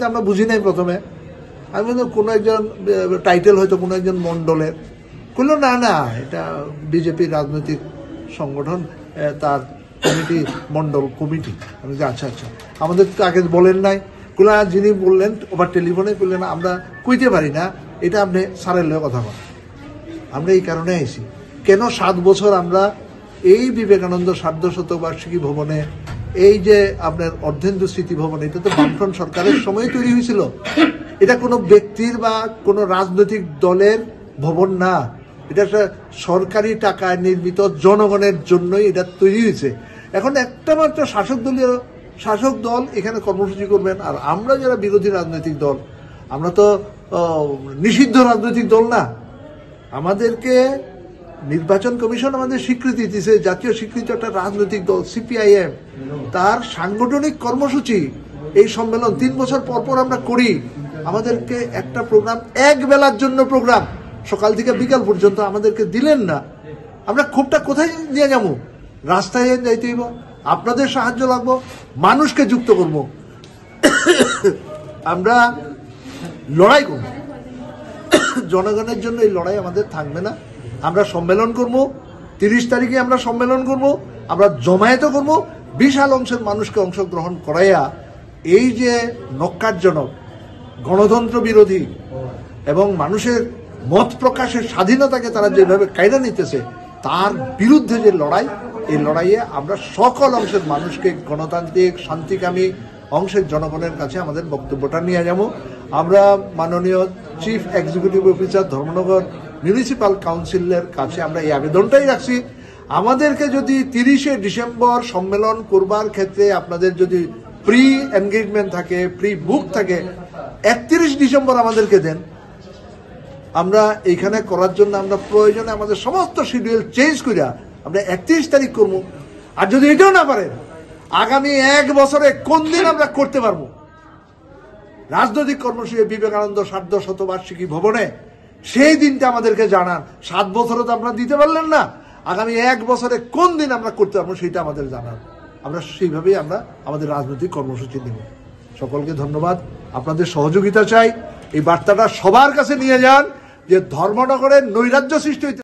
আমরা বুঝি নাই প্রথমে, আমি কোনো একজন টাইটেল হয়তো কোনো একজন মন্ডলের বললো, না না এটা বিজেপির রাজনৈতিক সংগঠন, তার কমিটি, মন্ডল কমিটি। আমি আচ্ছা আচ্ছা, আমাদের তো আগে বলেন নাই। যিনি বললেন ওভার টেলিফোনে বললেন আমরা কইতে পারি না, এটা আপনি স্যারের লয়ে কথা বলেন। আমরা এই কারণে আইছি, কেন 7 বছর আমরা এই বিবেকানন্দ সার্ধশতবার্ষিকী ভবনে, এই যে আপনার অর্ধেন্দু স্মৃতি ভবন, এটা তো বামফ্রন্ট সরকারের সময় তৈরি হয়েছিল। এটা কোনো ব্যক্তির বা কোনো রাজনৈতিক দলের ভবন না, এটা একটা সরকারি টাকায় নির্মিত, জনগণের জন্যই এটা তৈরি হয়েছে। এখন একটা মাত্র শাসক দল এখানে কর্মসূচি করবেন, আর আমরা যারা বিরোধী রাজনৈতিক দল, আমরা তো নিষিদ্ধ রাজনৈতিক দল না। আমাদেরকে নির্বাচন কমিশন আমাদের স্বীকৃতি দিয়েছে, জাতীয় স্বীকৃতি একটা রাজনৈতিক দল সিপিআইএম, তার সাংগঠনিক কর্মসূচি এই সম্মেলন 3 বছর পর পর আমরা করি। আমাদেরকে একটা প্রোগ্রাম, এক বেলার জন্য প্রোগ্রাম, সকাল থেকে বিকাল পর্যন্ত আমাদেরকে দিলেন না। আমরা ক্ষোভটা কোথায় নিয়ে যাবো? রাস্তায় যাইতে হইব, আপনাদের সাহায্য লাগবো, মানুষকে যুক্ত করব, আমরা লড়াই করব। জনগণের জন্য এই লড়াই আমাদের থাকবে না। আমরা সম্মেলন করব, 30 তারিখে আমরা সম্মেলন করব, আমরা জমায়েত করব, বিশাল অংশের মানুষকে অংশগ্রহণ করাইয়া এই যে নক্কারজনক, গণতন্ত্র বিরোধী এবং মানুষের মত প্রকাশের স্বাধীনতাকে তারা যেভাবে কায়দা নিতেছে, তার বিরুদ্ধে যে লড়াই, এই লড়াইয়ে আমরা সকল অংশের মানুষকে, গণতান্ত্রিক শান্তিকামী অংশের জনগণের কাছে আমাদের বক্তব্যটা নিয়ে যাব। আমরা মাননীয় chief executive officer Dharmanagar municipal কাউন্সিলের কাছে আমরা এই আবেদনটাই রাখছি, আমাদেরকে যদি 30শে ডিসেম্বর সম্মেলন করবার ক্ষেত্রে আপনাদের যদি প্রি এনগেজমেন্ট থাকে, প্রি বুক থাকে, 31 ডিসেম্বর আমাদেরকে দেন। আমরা এইখানে করার জন্য আমরা প্রয়োজনে আমাদের সমস্ত শিডিউল চেঞ্জ করিয়া আমরা 31 তারিখ করবো। আর যদি এটাও না পারেন, আগামী 1 বছরে কোন দিন আমরা করতে পারবো রাজনৈতিক কর্মসূচি বিবেকানন্দ সার্ধশতবার্ষিকী ভবনে, সেই দিনটা আমাদেরকে জানান। 7 বছরও তো আপনারা দিতে পারলেন না, আগামী 1 বছরে কোন দিন আমরা করতে পারবো সেটা আমাদের জানান। আমরা সেইভাবেই আমরা আমাদের রাজনৈতিক কর্মসূচি নেব। সকলকে ধন্যবাদ, আপনাদের সহযোগিতা চাই। এই বার্তাটা সবার কাছে নিয়ে যান যে ধর্মনগরের নৈরাজ্য সৃষ্টি হইতে